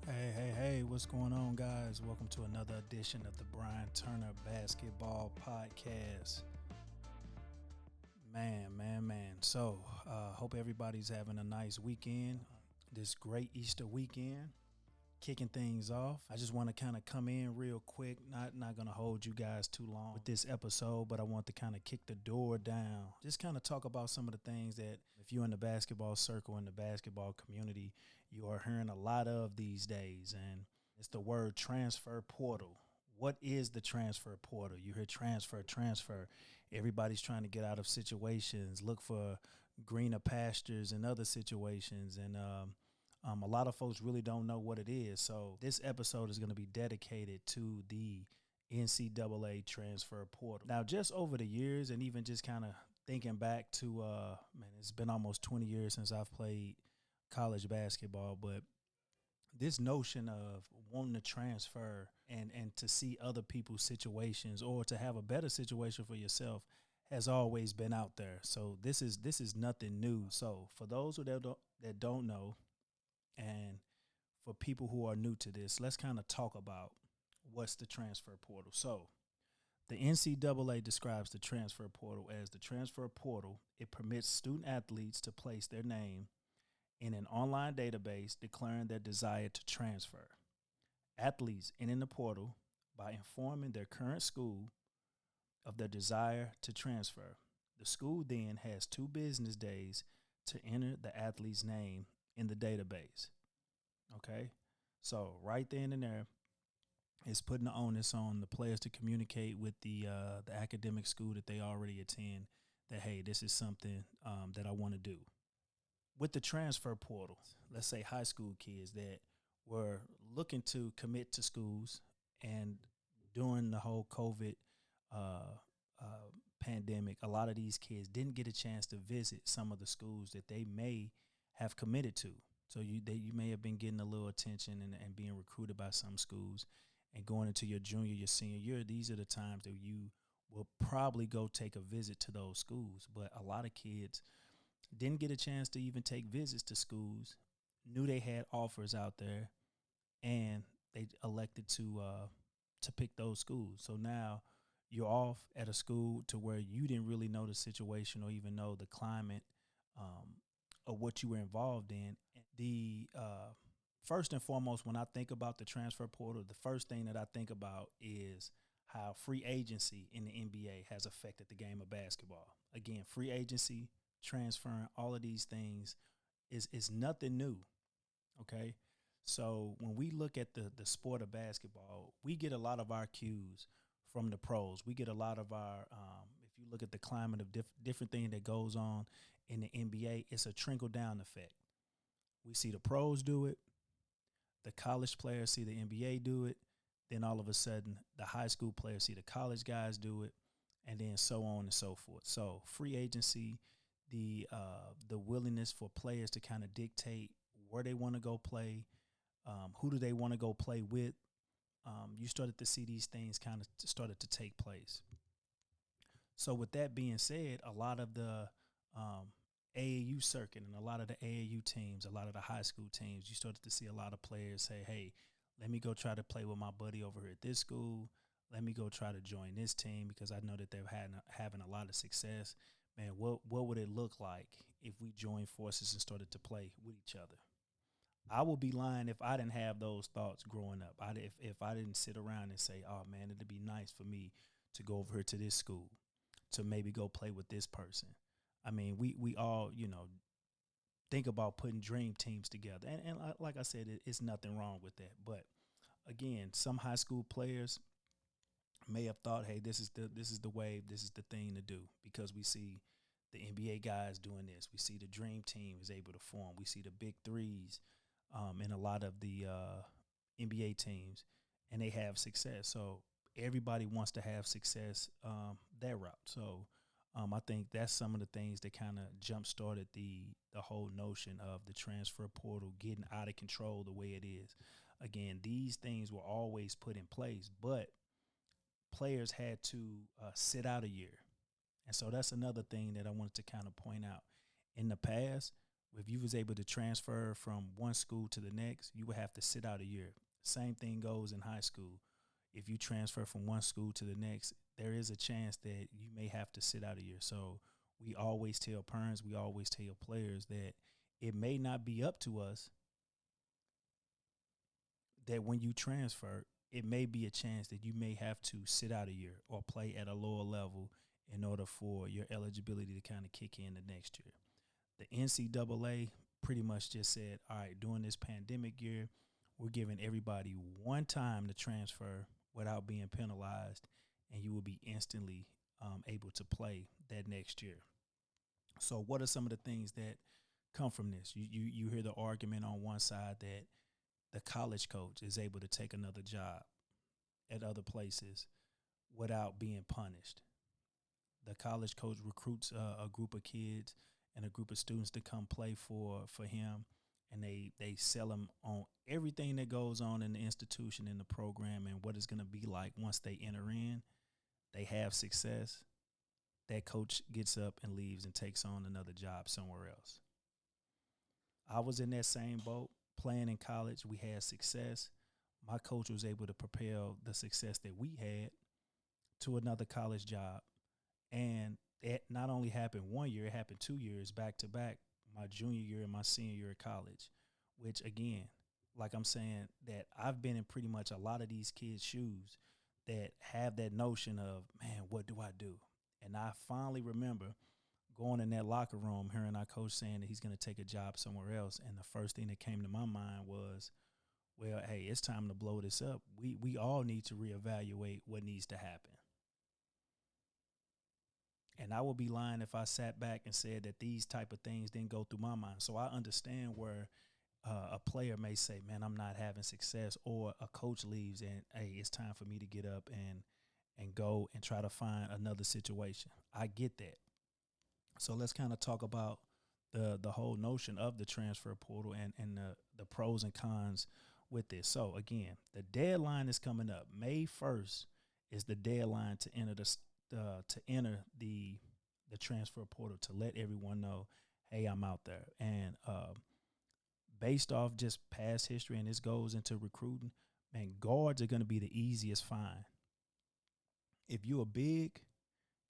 Hey, what's going on, guys? Welcome to another edition of the Bryan Turner Basketball Podcast. Man. So, hope everybody's having a nice weekend. This great Easter weekend, kicking things off. I just want to kind of come in real quick. Not gonna hold you guys too long with this episode, but I want to kind of kick the door down. Just kind of talk about some of the things that, if you're in the basketball circle, in the basketball community, you are hearing a lot of these days, and it's the word transfer portal. What is the transfer portal? You hear transfer. Everybody's trying to get out of situations, look for greener pastures and other situations, and a lot of folks really don't know what it is. So this episode is going to be dedicated to the NCAA transfer portal. Now, just over the years, and even just kind of thinking back to, it's been almost 20 years since I've played college basketball, but this notion of wanting to transfer and to see other people's situations or to have a better situation for yourself has always been out there. So this is nothing new. So for those that don't know, and for people who are new to this, let's kind of talk about what's the transfer portal. So the NCAA describes the transfer portal as the transfer portal. It permits student athletes to place their name in an online database declaring their desire to transfer. Athletes enter the portal by informing their current school of their desire to transfer. The school then has 2 business days to enter the athlete's name in the database. Okay? So right then and there, it's putting the onus on the players to communicate with the academic school that they already attend that, hey, this is something that I want to do. With the transfer portal, let's say high school kids that were looking to commit to schools, and during the whole COVID pandemic, a lot of these kids didn't get a chance to visit some of the schools that they may have committed to. So you may have been getting a little attention and being recruited by some schools, and going into your junior, your senior year, these are the times that you will probably go take a visit to those schools. But a lot of kids didn't get a chance to even take visits to schools, knew they had offers out there, and they elected to pick those schools. So now you're off at a school to where you didn't really know the situation or even know the climate of what you were involved in. The first and foremost, when I think about the transfer portal, the first thing that I think about is how free agency in the NBA has affected the game of basketball. Again, free agency, transferring, all of these things is nothing new. Okay. So when we look at the sport of basketball, we get a lot of our cues from the pros. We get a lot of our, if you look at the climate of different things that goes on in the NBA, it's a trickle down effect. We see the pros do it. The college players see the NBA do it. Then all of a sudden, the high school players see the college guys do it, and then so on and so forth. So free agency, the willingness for players to kind of dictate where they want to go play, who do they want to go play with. You started to see these things kind of started to take place. So with that being said, a lot of the AAU circuit and a lot of the AAU teams, a lot of the high school teams, you started to see a lot of players say, hey, let me go try to play with my buddy over here at this school. Let me go try to join this team because I know that they're having a lot of success. Man, what would it look like if we joined forces and started to play with each other? I would be lying if I didn't have those thoughts growing up. If I didn't sit around and say, oh, man, it'd be nice for me to go over here to this school, to maybe go play with this person. I mean, we all, think about putting dream teams together. And like I said, it's nothing wrong with that. But, again, some high school players may have thought, hey, this is the wave, this is the thing to do, because we see the NBA guys doing this. We see the dream team is able to form. We see the big threes in a lot of the NBA teams, and they have success. So everybody wants to have success that route. So I think that's some of the things that kind of jump-started the whole notion of the transfer portal getting out of control the way it is. Again, these things were always put in place, but players had to sit out a year. And so that's another thing that I wanted to kind of point out. In the past, If you was able to transfer from one school to the next, you would have to sit out a year. Same thing goes in high school. If you transfer from one school to the next, there is a chance that you may have to sit out a year. So we always tell parents, we always tell players that it may not be up to us, that when you transfer, it may be a chance that you may have to sit out a year or play at a lower level in order for your eligibility to kind of kick in the next year. The NCAA pretty much just said, all right, during this pandemic year, we're giving everybody one time to transfer without being penalized, and you will be instantly able to play that next year. So what are some of the things that come from this? You hear the argument on one side that the college coach is able to take another job at other places without being punished. The college coach recruits a group of kids and a group of students to come play for him, and they sell them on everything that goes on in the institution, in the program, and what it's going to be like once they enter in. They have success. That coach gets up and leaves and takes on another job somewhere else. I was in that same boat playing in college. We had success. My coach was able to propel the success that we had to another college job. And it not only happened 1 year, it happened 2 years back to back, my junior year and my senior year of college, which, again, like I'm saying, that I've been in pretty much a lot of these kids' shoes that have that notion of, man, what do I do? And I finally remember going in that locker room, hearing our coach saying that he's going to take a job somewhere else. And the first thing that came to my mind was, well, hey, it's time to blow this up. We all need to reevaluate what needs to happen. And I would be lying if I sat back and said that these type of things didn't go through my mind. So I understand where a player may say, man, I'm not having success, or a coach leaves and, hey, it's time for me to get up and go and try to find another situation. I get that. So let's kind of talk about the whole notion of the transfer portal and the pros and cons with this. So again, the deadline is coming up. May 1st is the deadline to enter the transfer portal, to let everyone know, hey, I'm out there. And based off just past history, and this goes into recruiting, man, guards are going to be the easiest find. If you're big,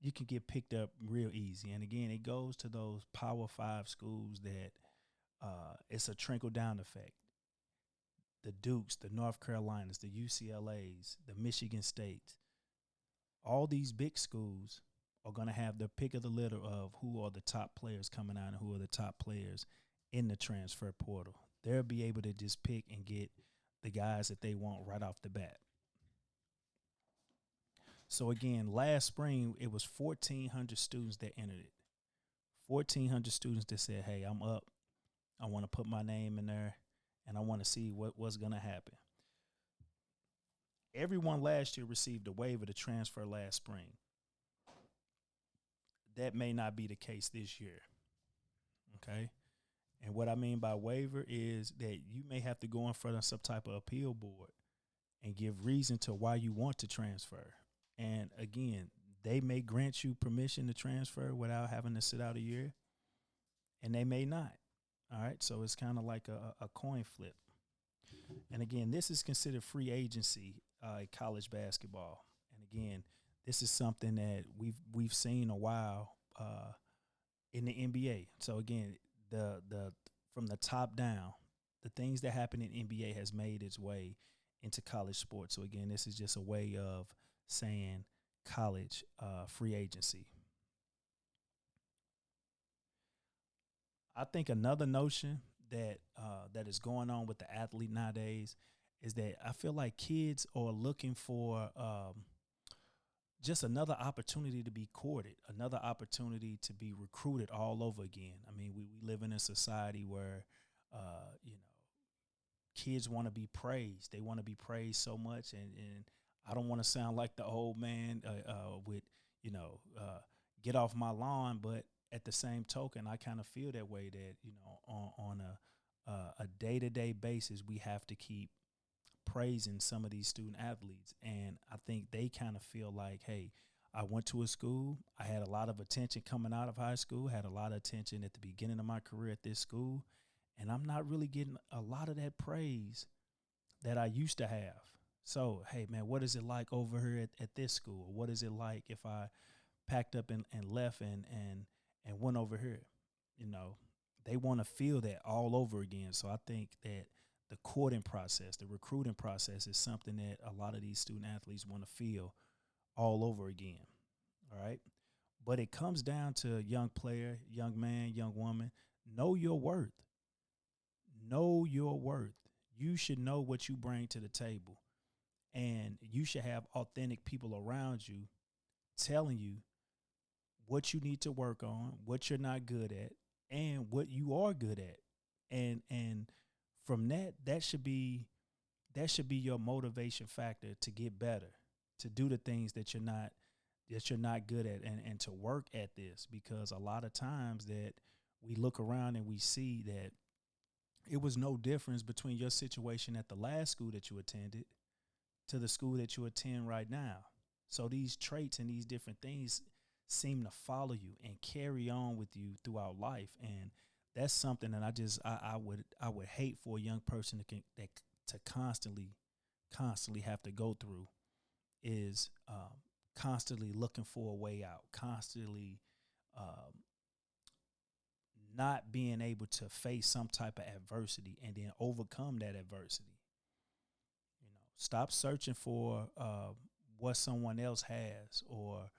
you can get picked up real easy. And again, it goes to those Power 5 schools that it's a trickle-down effect. The Dukes, the North Carolinas, the UCLAs, the Michigan States, all these big schools are going to have the pick of the litter of who are the top players coming out and who are the top players in the transfer portal. They'll be able to just pick and get the guys that they want right off the bat. So, again, last spring, it was 1,400 students that entered it. 1,400 students that said, hey, I'm up. I want to put my name in there, and I want to see what's going to happen. Everyone last year received a waiver to transfer last spring. That may not be the case this year, okay? And what I mean by waiver is that you may have to go in front of some type of appeal board and give reason to why you want to transfer. And again, they may grant you permission to transfer without having to sit out a year, and they may not. All right, so it's kind of like a coin flip. And again, this is considered free agency in college basketball. And again, this is something that we've seen a while in the NBA. So again, the from the top down, the things that happen in NBA has made its way into college sports. So again, this is just a way of saying college free agency. I think another notion that is going on with the athlete nowadays is that I feel like kids are looking for just another opportunity to be courted, another opportunity to be recruited all over again. I mean, we live in a society where, kids want to be praised. They want to be praised so much. And I don't want to sound like the old man with, get off my lawn. But at the same token, I kind of feel that way that, on a day-to-day basis, we have to keep praising some of these student athletes. And I think they kind of feel like, hey, I went to a school. I had a lot of attention coming out of high school, had a lot of attention at the beginning of my career at this school, and I'm not really getting a lot of that praise that I used to have. So, hey, man, what is it like over here at this school? What is it like if I packed up and left and went over here? You know, they want to feel that all over again. So I think that the courting process, the recruiting process is something that a lot of these student athletes want to feel all over again. All right. But it comes down to young player, young man, young woman, know your worth. Know your worth. You should know what you bring to the table. And you should have authentic people around you telling you what you need to work on, what you're not good at, and what you are good at. And from that should be your motivation factor to get better, to do the things that you're not good at, and to work at this, because a lot of times that we look around and we see that it was no difference between your situation at the last school that you attended to the school that you attend right now. So these traits and these different things seem to follow you and carry on with you throughout life. And that's something that I would hate for a young person to constantly have to go through, is constantly looking for a way out, constantly not being able to face some type of adversity and then overcome that adversity. Stop searching for what someone else has, or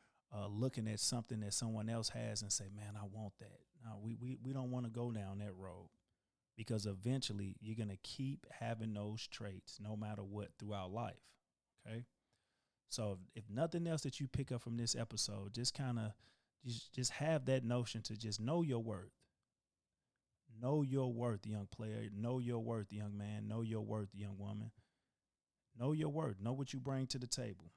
looking at something that someone else has and say, man, I want that. No, we don't want to go down that road, because eventually you're going to keep having those traits no matter what throughout life. Okay. So if nothing else that you pick up from this episode, just just have that notion to just know your worth. Know your worth, young player. Know your worth, young man. Know your worth, young woman. Know your worth. Know what you bring to the table.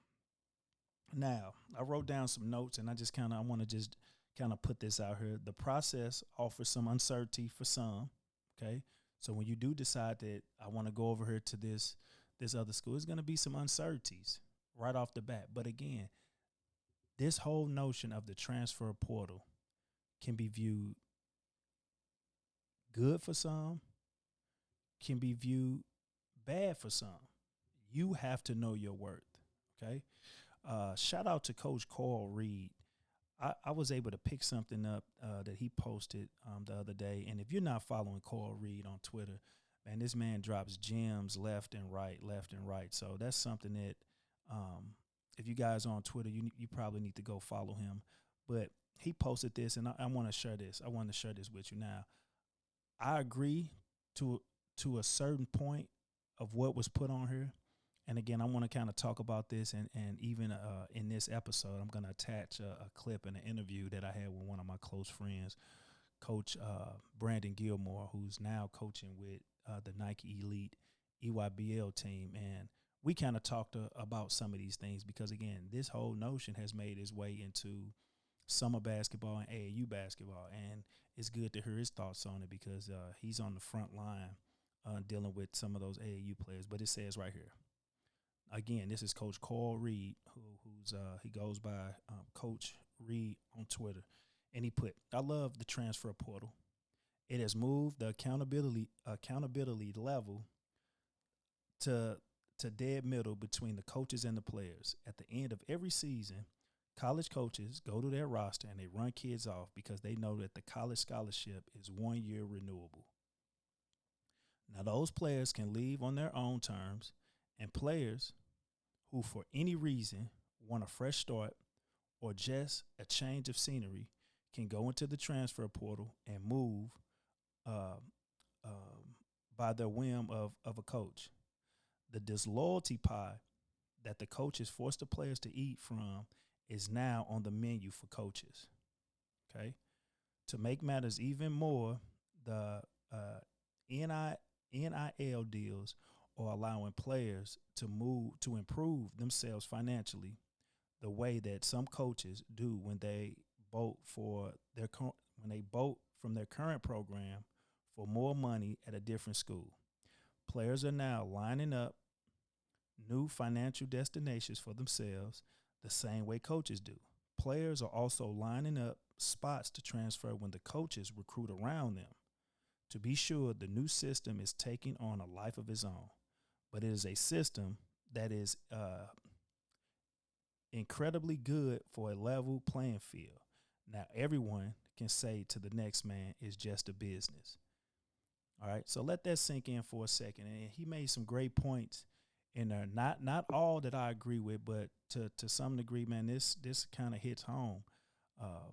Now, I wrote down some notes, and I want to just kind of put this out here. The process offers some uncertainty for some. Okay. So when you do decide that I want to go over here to this other school, it's going to be some uncertainties right off the bat. But again, this whole notion of the transfer portal can be viewed good for some, can be viewed bad for some. You have to know your worth. Okay. Shout out to Coach Carl Reed. I was able to pick something up that he posted the other day. And if you're not following Carl Reed on Twitter, man, this man drops gems left and right. So that's something that if you guys are on Twitter, you probably need to go follow him. But he posted this, and I want to share this. I want to share this with you now. I agree to a certain point of what was put on here. And again, I want to kind of talk about this, and even in this episode, I'm going to attach a clip and an interview that I had with one of my close friends, Coach Brandon Gilmore, who's now coaching with the Nike Elite EYBL team. And we kind of talked about some of these things, because, again, this whole notion has made its way into summer basketball and AAU basketball. And it's good to hear his thoughts on it, because he's on the front line dealing with some of those AAU players. But it says right here. Again, this is Coach Carl Reed, he goes by Coach Reed on Twitter, and he put, I love the transfer portal. It has moved the accountability level to dead middle between the coaches and the players. At the end of every season, college coaches go to their roster and they run kids off, because they know that the college scholarship is 1 year renewable. Now, those players can leave on their own terms, and players who for any reason want a fresh start or just a change of scenery can go into the transfer portal and move by the whim of a coach. The disloyalty pie that the coaches force the players to eat from is now on the menu for coaches. Okay. To make matters even more, the NIL deals are allowing players to improve themselves financially the way that some coaches do when they vote from their current program for more money at a different school. Players are now lining up new financial destinations for themselves the same way coaches do. players are also lining up spots to transfer when the coaches recruit around them. To be sure, the new system is taking on a life of its own, but it is a system that is incredibly good for a level playing field. Now, everyone can say to the next man, it's just a business. All right, so let that sink in for a second. And he made some great points in there. Not all that I agree with, but to some degree, man, this kind of hits home. Uh,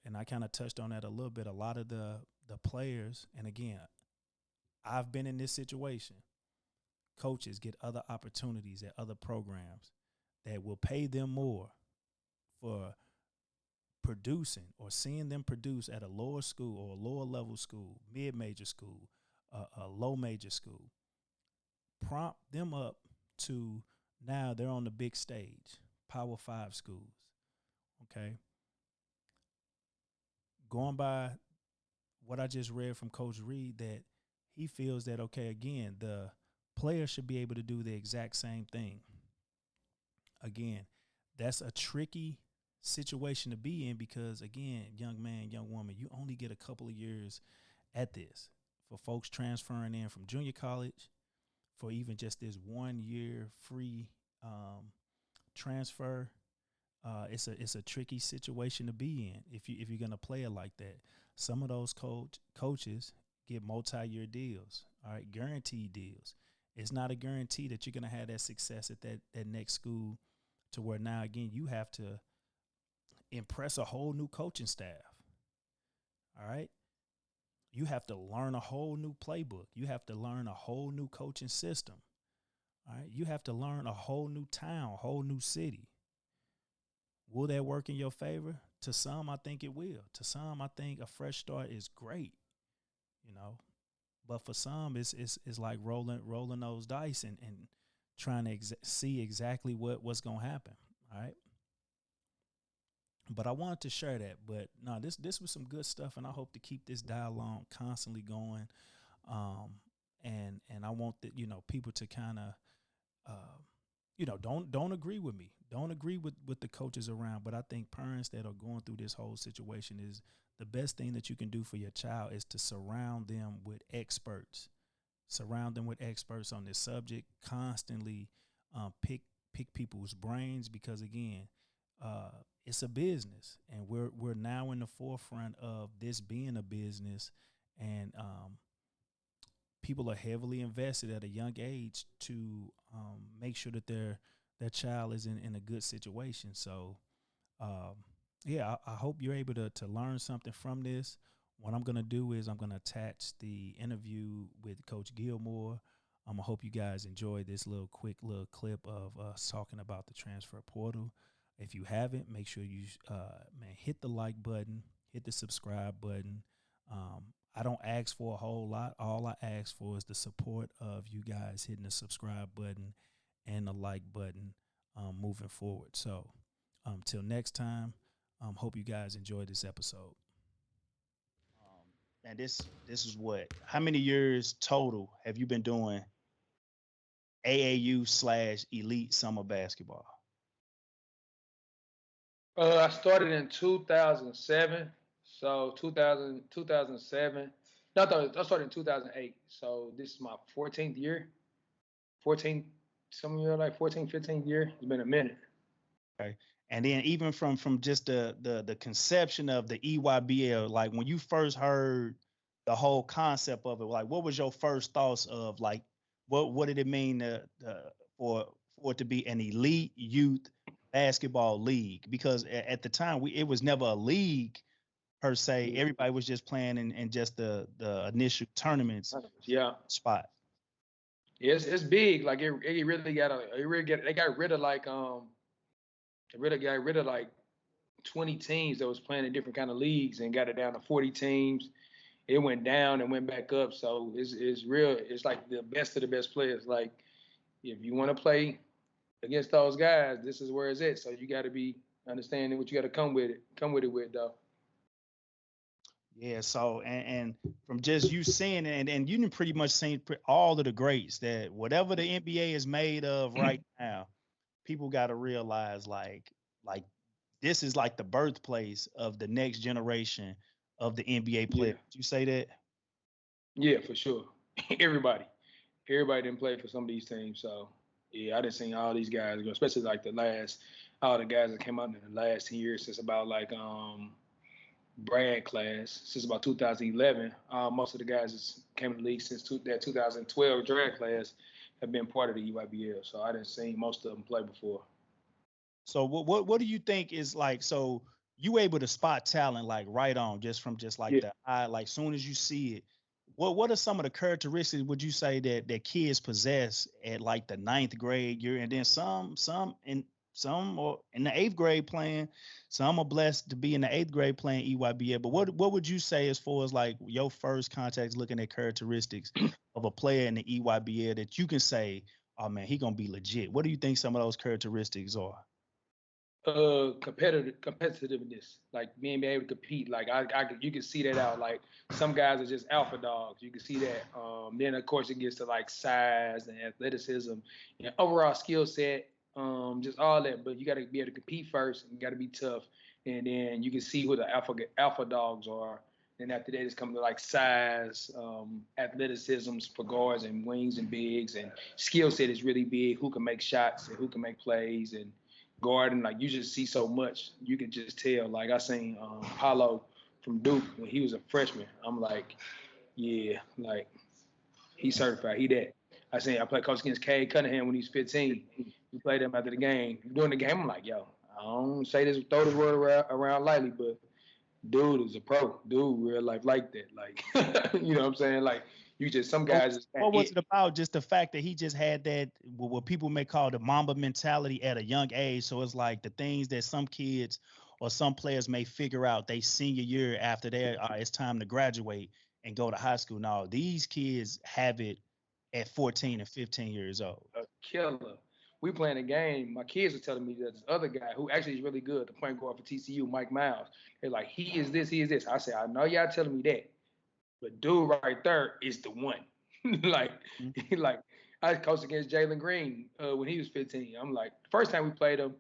and I kind of touched on that a little bit. A lot of the players, and again, I've been in this situation. Coaches get other opportunities at other programs that will pay them more for producing or seeing them produce at a lower school or a lower level school, mid-major school, a low major school. Prompt them up to now they're on the big stage, Power 5 schools, okay? Going by what I just read from Coach Reed, that he feels that, okay, again, the player should be able to do the exact same thing. Again, that's a tricky situation to be in because, again, young man, young woman, you only get a couple of years at this. For folks transferring in from junior college, for even just this 1 year free transfer, it's a tricky situation to be in if you're gonna play it like that. Some of those coaches get multi-year deals, all right, guaranteed deals. It's not a guarantee that you're gonna have that success at that next school, to where now again you have to impress a whole new coaching staff. All right, you have to learn a whole new playbook. You have to learn a whole new coaching system. All right, you have to learn a whole new town, a whole new city. Will that work in your favor? To some, I think it will. To some, I think a fresh start is great, But for some, it's like rolling those dice and trying to see exactly what's going to happen, all right? But I wanted to share that. But no, this was some good stuff, and I hope to keep this dialogue constantly going. And I want people to kind of don't agree with me. Don't agree with the coaches around. But I think parents that are going through this whole situation, is the best thing that you can do for your child is to surround them with experts. Surround them with experts on this subject. Constantly pick people's brains, because again, it's a business, and we're now in the forefront of this being a business, and people are heavily invested at a young age to make sure that their child is in a good situation. So, I hope you're able to learn something from this. What I'm going to do is I'm going to attach the interview with Coach Gilmore. I hope you guys enjoy this quick little clip of us talking about the transfer portal. If you haven't, make sure you hit the like button, hit the subscribe button. I don't ask for a whole lot. All I ask for is the support of you guys hitting the subscribe button and the like button moving forward. So till next time, hope you guys enjoyed this episode. And this is what? How many years total have you been doing AAU/elite summer basketball? I started in 2007. So 2007. No, I started in 2008. So this is my 14th year. 14, some year like 14, 15th year. It's been a minute. Okay. And then even from just the conception of the EYBL, like when you first heard the whole concept of it, like what was your first thoughts of, like what did it mean for it to be an elite youth basketball league? Because at the time it was never a league per se. Everybody was just playing in just the initial tournaments spot. It's big. Like it really they got rid of like they really got rid of like 20 teams that was playing in different kind of leagues and got it down to 40 teams. It went down and went back up. So it's real. It's like the best of the best players. Like if you want to play against those guys, this is where it's at. So you got to be understanding what you got to come with it with though. Yeah. So and from just you seeing it, and you can pretty much seen all of the greats, that whatever the NBA is made of right now, people got to realize like this is like the birthplace of the next generation of the NBA Yeah, players. Would you say that? yeah, for sure. Everybody didn't play for some of these teams, so yeah, I didn't see all these guys go, especially like all the guys that came out in the last 10 years since about like Bryan class since about 2011. Most of the guys that came in the league since that 2012 draft class have been part of the EYBL, so I didn't see most of them play before. So what do you think is like? So you able to spot talent like right on just from just like Yeah. the eye, like soon as you see it. What are some of the characteristics would you say that kids possess at like the ninth grade year, and then some or in the eighth grade playing, some are blessed to be in the eighth grade playing EYBL. But what would you say as far as like your first contacts looking at characteristics of a player in the EYBL that you can say, oh man, he gonna be legit? What do you think some of those characteristics are? Competitiveness, like being able to compete. Like you can see that out. Like some guys are just alpha dogs. You can see that. Then of course it gets to like size and athleticism and overall skill set. Just all that. But you got to be able to compete first. And you got to be tough, and then you can see who the alpha dogs are. And after that, it's coming to like size, athleticisms for guards and wings and bigs, and skill set is really big. Who can make shots and who can make plays and guarding, like you just see so much. You can just tell. Like I seen Paulo from Duke when he was a freshman. I'm like, yeah, like he's certified. He that. I played coach against Cade Cunningham when he was 15. We played him after the game. During the game, I'm like, yo, I don't say this, throw this word around lightly, but dude is a pro. Dude, real life like that. Like, you know what I'm saying? Like, you just some guys just What was it about? Just the fact that he just had that what people may call the Mamba mentality at a young age. So it's like the things that some kids or some players may figure out they senior year after that, it's time to graduate and go to high school. Now these kids have it at 14 and 15 years old. a killer. We playing a game. My kids are telling me that this other guy who actually is really good, the point guard for TCU, Mike Miles. They're like, he is this, he is this. I said, I know y'all telling me that, but dude right there is the one. like, Mm-hmm. like I coached against Jalen Green when he was 15. I'm like, the first time we played him,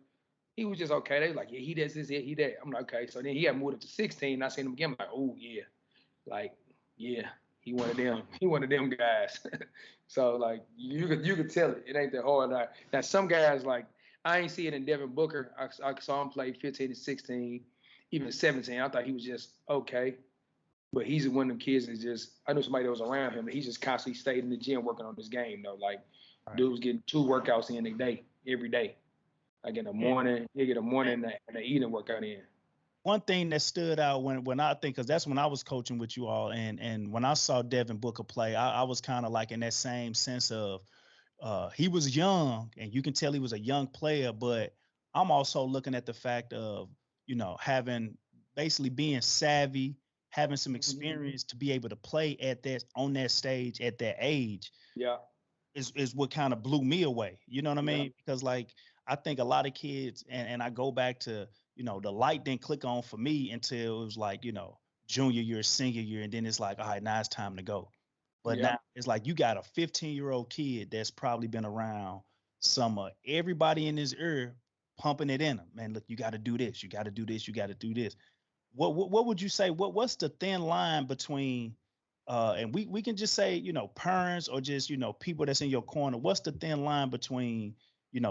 he was just okay. They was like, yeah, he does this, he that. I'm like, okay. So then he had moved up to 16. And I seen him again. I'm like, oh yeah, like yeah, he one of them. He one of them guys. So like you could tell it. It ain't that hard. Now some guys like I ain't see it in Devin Booker. I saw him play 15 and 16, even 17. I thought he was just okay. But he's one of them kids that just I know somebody that was around him. He just constantly stayed in the gym working on his game though. Like Right. dude was getting 2 workouts in a day, every day. Like in the morning, he get a morning and an evening workout in. One thing that stood out when I think, because that's when I was coaching with you all, and when I saw Devin Booker play, I was kind of like in that same sense of he was young, and you can tell he was a young player, but I'm also looking at the fact of having basically being savvy, having some experience to be able to play at that on that stage at that age Yeah. is what kind of blew me away. You know what I Yeah. mean? Because like I think a lot of kids, and I go back to the light didn't click on for me until it was like junior year, senior year, and then it's like, all right, now it's time to go. But Yeah. now it's like you got a 15-year-old kid that's probably been around some everybody in his ear pumping it in him. Man, look, you got to do this, you got to do this, you got to do this. What would you say? What's the thin line between and we can just say, parents or just, people that's in your corner. What's the thin line between,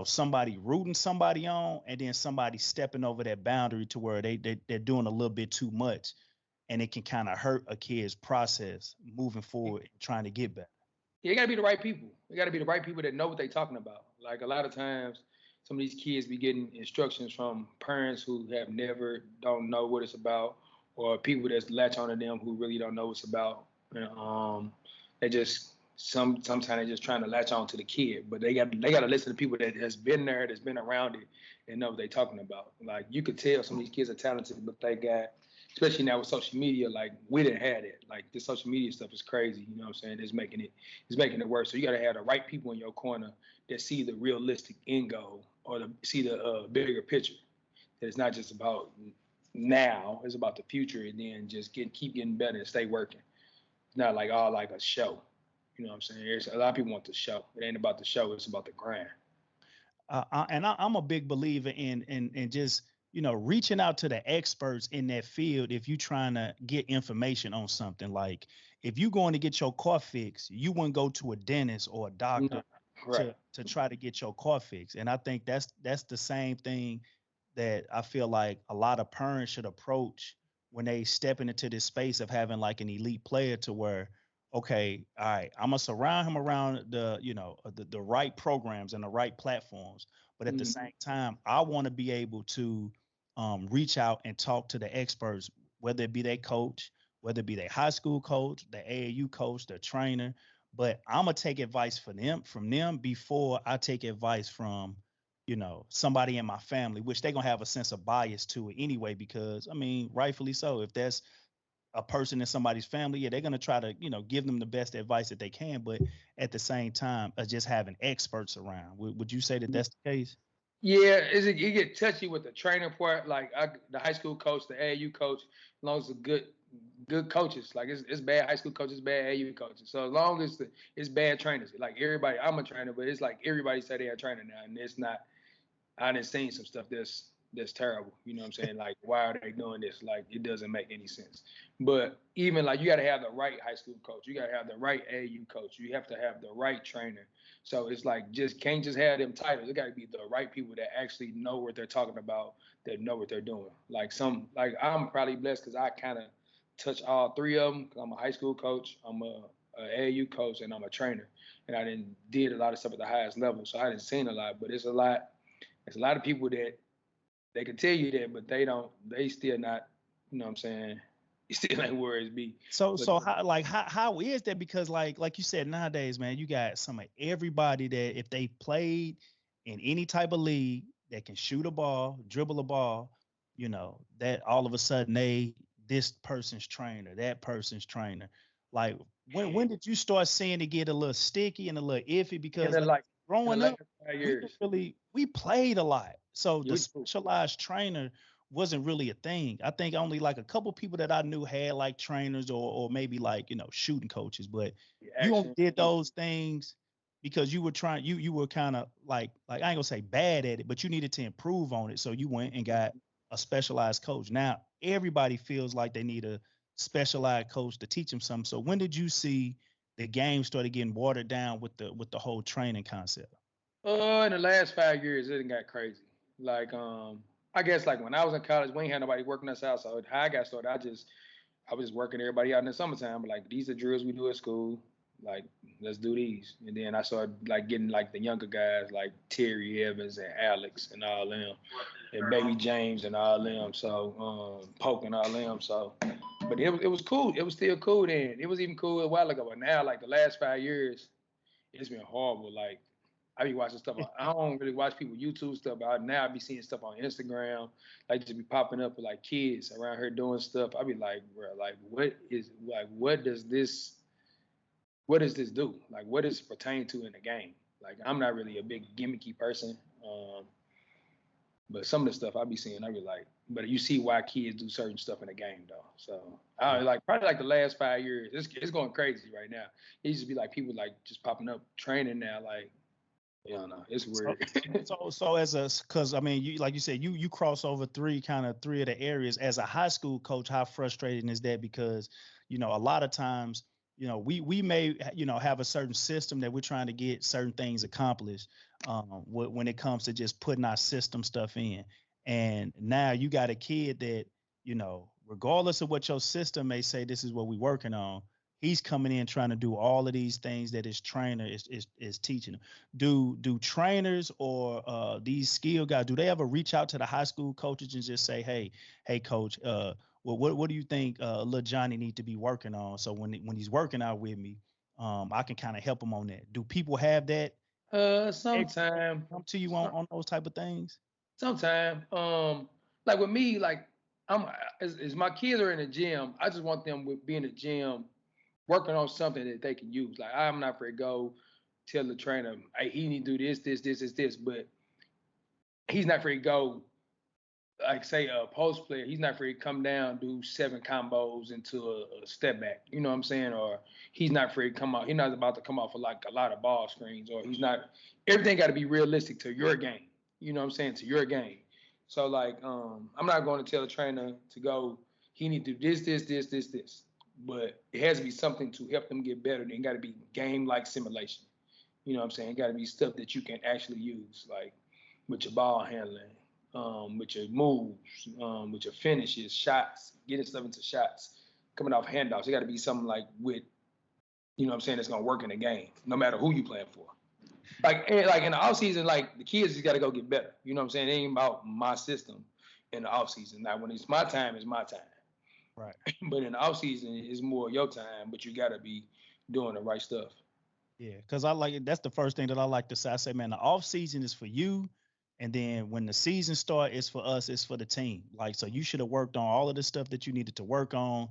somebody rooting somebody on and then somebody stepping over that boundary to where they're doing a little bit too much and it can kind of hurt a kid's process moving forward and trying to get better. Yeah, it gotta be the right people. It gotta be the right people that know what they're talking about. Like a lot of times, some of these kids be getting instructions from parents who have never don't know what it's about, or people that's latch on to them who really don't know what it's about. And, they just sometimes they just trying to latch on to the kid, but they got to listen to people that has been there, that's been around it, and know what they're talking about. Like you could tell some of these kids are talented, but they got especially now with social media, like we didn't have it. Like this social media stuff is crazy. You know what I'm saying? It's making it worse. So you got to have the right people in your corner that see the realistic end goal or see the bigger picture. That it's not just about now. It's about the future, and then just keep getting better and stay working. It's not like all like a show. You know what I'm saying? A lot of people want the show. It ain't about the show. It's about the grind. I'm a big believer in just reaching out to the experts in that field if you're trying to get information on something. Like if you're going to get your car fixed, you wouldn't go to a dentist or a doctor No. Right. to try to get your car fixed. And I think that's the same thing that I feel like a lot of parents should approach when they stepping into this space of having like an elite player to where, okay, all right, I'm gonna surround him around the right programs and the right platforms. But at the Mm. same time, I want to be able to reach out and talk to the experts, whether it be their coach, whether it be their high school coach, the AAU coach, the trainer. But I'm gonna take advice from them before I take advice from somebody in my family, which they're gonna have a sense of bias to it anyway, because I mean, rightfully so. If that's a person in somebody's family, yeah, they're gonna try to, give them the best advice that they can. But at the same time, just having experts around. Would you say that that's the case? Yeah, you get touchy with the trainer part, like the high school coach, the AAU coach, as long as the good coaches. Like it's bad high school coaches, bad AAU coaches. So as long as it's bad trainers, like everybody, I'm a trainer, but it's like everybody say they're a trainer now, and it's not. I done seen some stuff that's terrible. You know what I'm saying? Like, why are they doing this? Like, it doesn't make any sense. But even like you got to have the right high school coach. You got to have the right AU coach. You have to have the right trainer. So it's like can't just have them titles. It got to be the right people that actually know what they're talking about, that know what they're doing. Like I'm probably blessed because I kind of touch all three of them. I'm a high school coach. I'm a AAU coach, and I'm a trainer. And I did a lot of stuff at the highest level. So I didn't seen a lot, but it's a lot. There's a lot of people that they can tell you that, but they don't. They still not. You know what I'm saying? It still ain't where it's be. So But how is that? Because like you said, nowadays, man, you got some of everybody that if they played in any type of league that can shoot a ball, dribble a ball, that all of a sudden this person's trainer, that person's trainer. Like when did you start seeing it get a little sticky and a little iffy? in Because the like like in the growing last up, 5 years, we played a lot. So the you do. specialized trainer wasn't really a thing. I think only like a couple people that I knew had like trainers or maybe like, shooting coaches, but you only Action. did those things because you were trying you were kind of like I ain't gonna say bad at it, but you needed to improve on it. So you went and got a specialized coach. Now everybody feels like they need a specialized coach to teach them something. So when did you see the game started getting watered down with the whole training concept? In the last 5 years, it got crazy. Like I guess like when I was in college, we ain't had nobody working us out. So how I got started, I was just working everybody out in the summertime. But like these are drills we do at school. Like let's do these. And then I started like getting like the younger guys like Terry Evans and Alex and all them, and Baby James and all them. So Poke and all them. So, but it was cool. It was still cool then. It was even cool a while ago. But now like the last 5 years, it's been horrible. Like I be watching stuff. I don't really watch people YouTube stuff, but now I be seeing stuff on Instagram, like just be popping up with like kids around here doing stuff. I be like, bro, like what does this do? Like what does it pertain to in the game? Like I'm not really a big gimmicky person, but some of the stuff I be seeing, I be like, but you see why kids do certain stuff in the game though. So I like probably like the last 5 years, it's going crazy right now. It used to be like people like just popping up training now, like yeah, no, it's So, weird. so as a, because I mean, you like you said, you cross over three of the areas. As a high school coach, how frustrating is that? Because a lot of times, we may have a certain system that we're trying to get certain things accomplished. When it comes to just putting our system stuff in, and now you got a kid that regardless of what your system may say, this is what we're working on. He's coming in trying to do all of these things that his trainer is teaching him. Do trainers or these skill guys, do they ever reach out to the high school coaches and just say, hey coach, well what do you think little Johnny need to be working on, so when he's working out with me, I can kind of help him on that? Do people have that expert Sometime, come to you on those type of things? sometime. Like with me, like I'm as my kids are in the gym, I just want them with being in the gym, working on something that they can use. Like I'm not for to go tell the trainer, hey, he need to do this, but he's not for to go like say a post player, he's not free to come down, do 7 combos into a step back. You know what I'm saying? Or he's not free to come out. He's not about to come off of like a lot of ball screens. Or he's not. Everything got to be realistic to your game. You know what I'm saying? To your game. So like, I'm not going to tell a trainer to go, he need to do this. But it has to be something to help them get better. It got to be game-like simulation. You know what I'm saying? It got to be stuff that you can actually use, like with your ball handling, with your moves, with your finishes, shots, getting stuff into shots, coming off handoffs. It got to be something like with, you know what I'm saying, that's going to work in the game, no matter who you playing for. Like in the off season, like the kids just got to go get better. You know what I'm saying? It ain't about my system in the off season. Now when it's my time, it's my time. Right. But in the off season, it's more your time. But you got to be doing the right stuff. Yeah, because I like it. That's the first thing that I like to say. I say, man, the off season is for you, and then when the season start, it's for us. It's for the team. Like, so you should have worked on all of the stuff that you needed to work on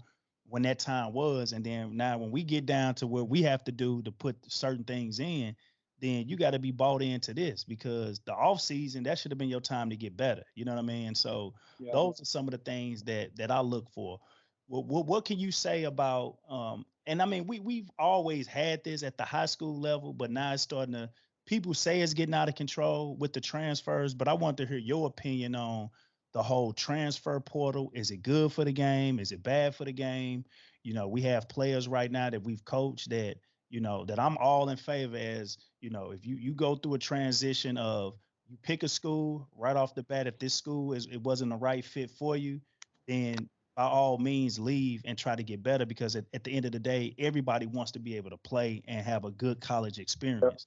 when that time was, and then now when we get down to where we have to do to put certain things in, then you got to be bought into this because the off season that should have been your time to get better. You know what I mean? So Yeah. those are some of the things that I look for. What can you say about and I mean we've always had this at the high school level, but now it's starting to people say it's getting out of control with the transfers, but I want to hear your opinion on the whole transfer portal. Is it good for the game? Is it bad for the game? You know, we have players right now that we've coached that, you know, that I'm all in favor as, you know, if you go through a transition of you pick a school right off the bat, if this school it wasn't the right fit for you, then by all means leave and try to get better because at the end of the day, everybody wants to be able to play and have a good college experience.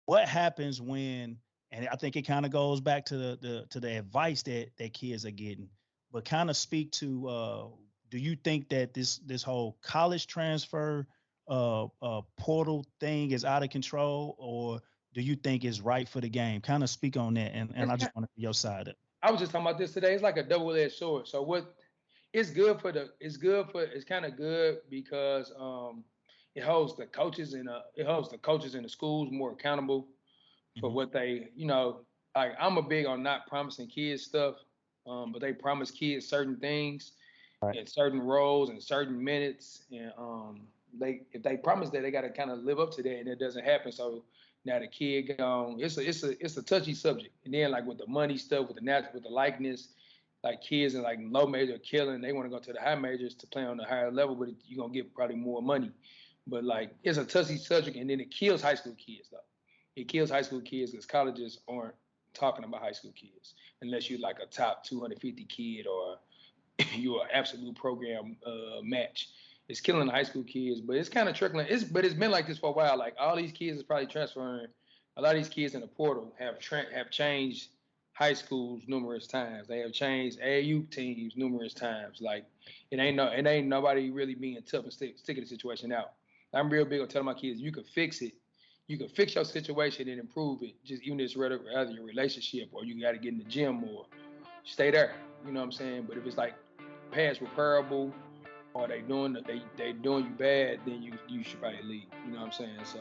What happens when, and I think it kind of goes back to the advice that kids are getting, but kind of speak to do you think that this whole college transfer portal thing is out of control, or do you think it's right for the game? Kind of speak on that, and I just want to be your side of it. I was just talking about this today. It's like a double-edged sword. So what it's kind of good because it holds the coaches and the schools more accountable for what they, you know, like I'm a big on not promising kids stuff, but they promise kids certain things Right. and certain roles and certain minutes, and if they promise that, they got to kind of live up to that, and it doesn't happen. So now the kid gone. It's a touchy subject, and then like with the money stuff, with the likeness, like kids in like low major are killing. They want to go to the high majors to play on the higher level, but you're gonna get probably more money. But like it's a touchy subject, and then it kills high school kids though. It kills high school kids because colleges aren't talking about high school kids unless you're like a top 250 kid or you're an absolute program match. It's killing the high school kids, but it's kind of trickling. But it's been like this for a while. Like all these kids is probably transferring. A lot of these kids in the portal have changed high schools numerous times. They have changed AAU teams numerous times. Like it ain't nobody really being tough and sticking the situation out. I'm real big on telling my kids you can fix it. You can fix your situation and improve it. Just even if it's rather your relationship or you got to get in the gym more. Stay there. You know what I'm saying? But if it's like past repairable or they doing you bad, then you should probably leave. You know what I'm saying? So